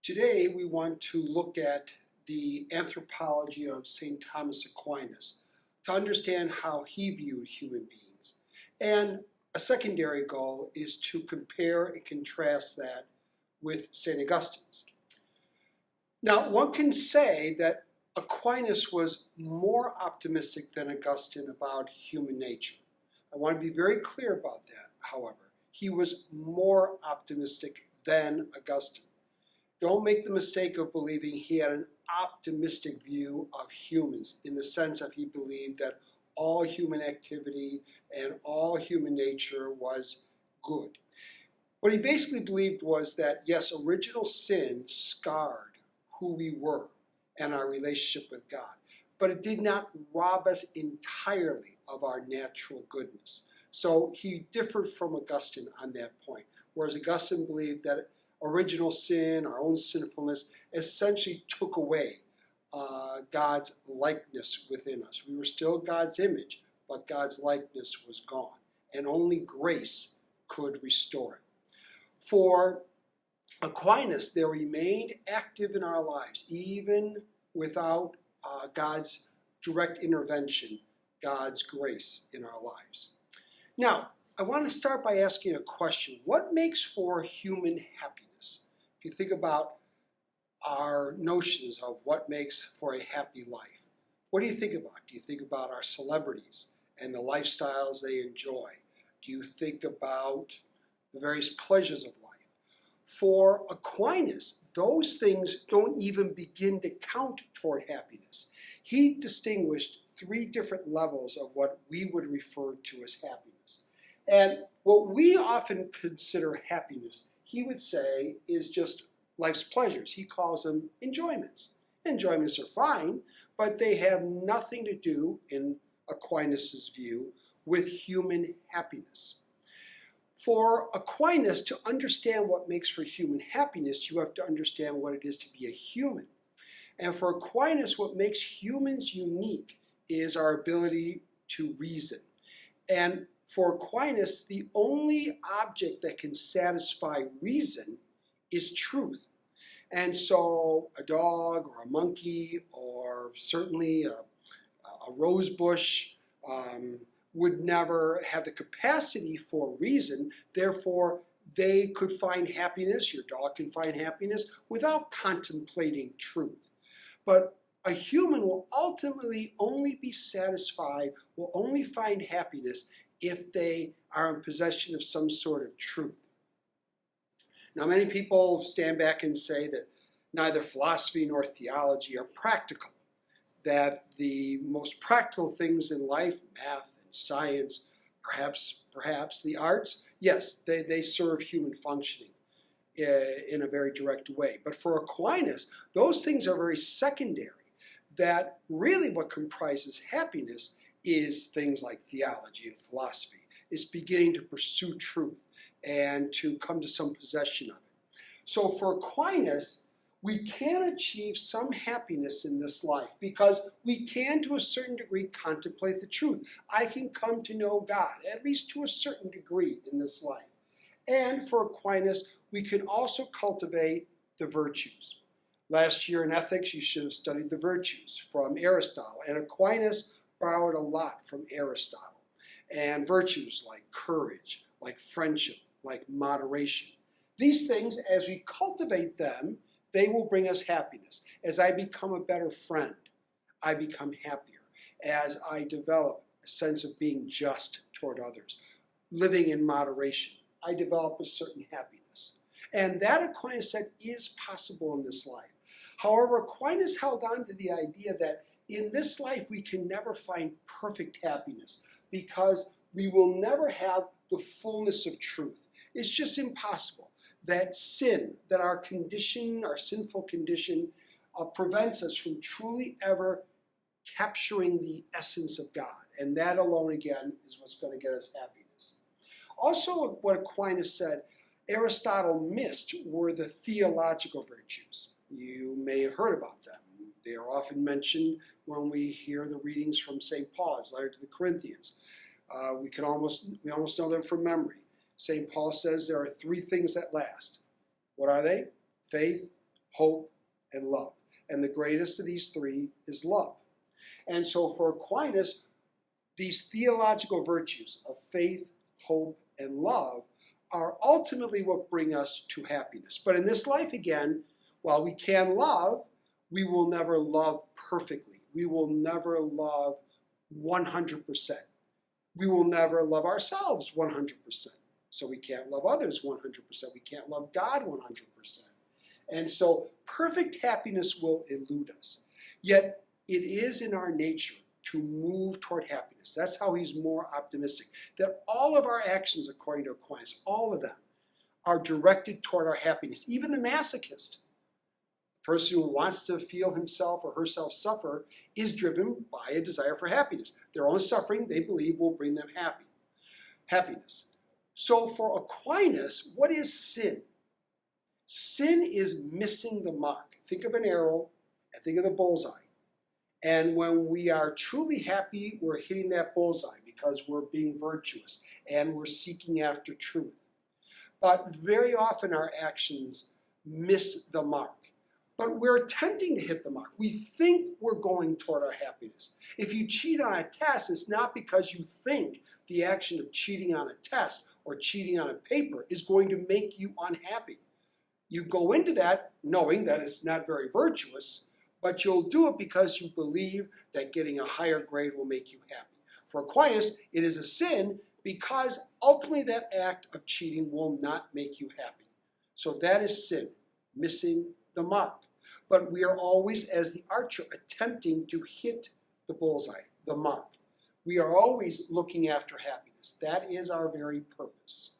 Today we want to look at the anthropology of St. Thomas Aquinas to understand how he viewed human beings. And a secondary goal is to compare and contrast that with St. Augustine's. Now, one can say that Aquinas was more optimistic than Augustine about human nature. I want to be very clear about that, however. He was more optimistic than Augustine. Don't make the mistake of believing he had an optimistic view of humans in the sense that he believed that all human activity and all human nature was good. What he basically believed was that, yes, original sin scarred who we were and our relationship with God, but it did not rob us entirely of our natural goodness. So he differed from Augustine on that point, whereas Augustine believed that original sin, our own sinfulness, essentially took away God's likeness within us. We were still God's image, but God's likeness was gone, and only grace could restore it. For Aquinas, there remained active in our lives, even without God's direct intervention, God's grace in our lives. Now, I want to start by asking a question. What makes for human happiness? If you think about our notions of what makes for a happy life, what do you think about? Do you think about our celebrities and the lifestyles they enjoy? Do you think about the various pleasures of life? For Aquinas, those things don't even begin to count toward happiness. He distinguished three different levels of what we would refer to as happiness. And what we often consider happiness, he would say, is just life's pleasures. He calls them enjoyments. Enjoyments are fine, but they have nothing to do, in Aquinas' view, with human happiness. For Aquinas, to understand what makes for human happiness, you have to understand what it is to be a human. And for Aquinas, what makes humans unique is our ability to reason. And for Aquinas, the only object that can satisfy reason is truth. And so a dog or a monkey or certainly a rose bush would never have the capacity for reason. Therefore, they could find happiness, your dog can find happiness, without contemplating truth. But a human will ultimately only be satisfied, will only find happiness if they are in possession of some sort of truth. Now, many people stand back and say that neither philosophy nor theology are practical, that the most practical things in life, math and science, perhaps the arts, yes, they serve human functioning in a very direct way. But for Aquinas, those things are very secondary, that really what comprises happiness is things like theology and philosophy. It's beginning to pursue truth and to come to some possession of it. So for Aquinas, we can achieve some happiness in this life because we can, to a certain degree, contemplate the truth. I can come to know God, at least to a certain degree in this life. And for Aquinas, we can also cultivate the virtues. Last year in ethics, you should have studied the virtues from Aristotle, and Aquinas borrowed a lot from Aristotle. And virtues like courage, like friendship, like moderation. These things, as we cultivate them, they will bring us happiness. As I become a better friend, I become happier. As I develop a sense of being just toward others, living in moderation, I develop a certain happiness. And that, Aquinas said, is possible in this life. However, Aquinas held on to the idea that in this life we can never find perfect happiness because we will never have the fullness of truth. It's just impossible. That sin, that our condition, our sinful condition, prevents us from truly ever capturing the essence of God. And that alone, again, is what's going to get us happiness. Also, what Aquinas said, Aristotle missed were the theological virtues. You may have heard about them. They are often mentioned when we hear the readings from St. Paul's letter to the Corinthians. We almost know them from memory. St. Paul says there are three things that last. What are they? Faith, hope, and love. And the greatest of these three is love. And so for Aquinas, these theological virtues of faith, hope, and love are ultimately what bring us to happiness. But in this life, again, while we can love, we will never love perfectly. We will never love 100%. We will never love ourselves 100%. So we can't love others 100%. We can't love God 100%. And so perfect happiness will elude us. Yet it is in our nature to move toward happiness. That's how he's more optimistic. That all of our actions, according to Aquinas, all of them, are directed toward our happiness. Even the masochist, the person who wants to feel himself or herself suffer, is driven by a desire for happiness. Their own suffering, they believe, will bring them happiness. So for Aquinas, what is sin? Sin is missing the mark. Think of an arrow and think of the bullseye. And when we are truly happy, we're hitting that bullseye because we're being virtuous and we're seeking after truth. But very often our actions miss the mark. But we're attempting to hit the mark. We think we're going toward our happiness. If you cheat on a test, it's not because you think the action of cheating on a test or cheating on a paper is going to make you unhappy. You go into that knowing that it's not very virtuous, but you'll do it because you believe that getting a higher grade will make you happy. For Aquinas, it is a sin because ultimately that act of cheating will not make you happy. So that is sin, missing the mark. But we are always, as the archer, attempting to hit the bullseye, the mark. We are always looking after happiness. That is our very purpose.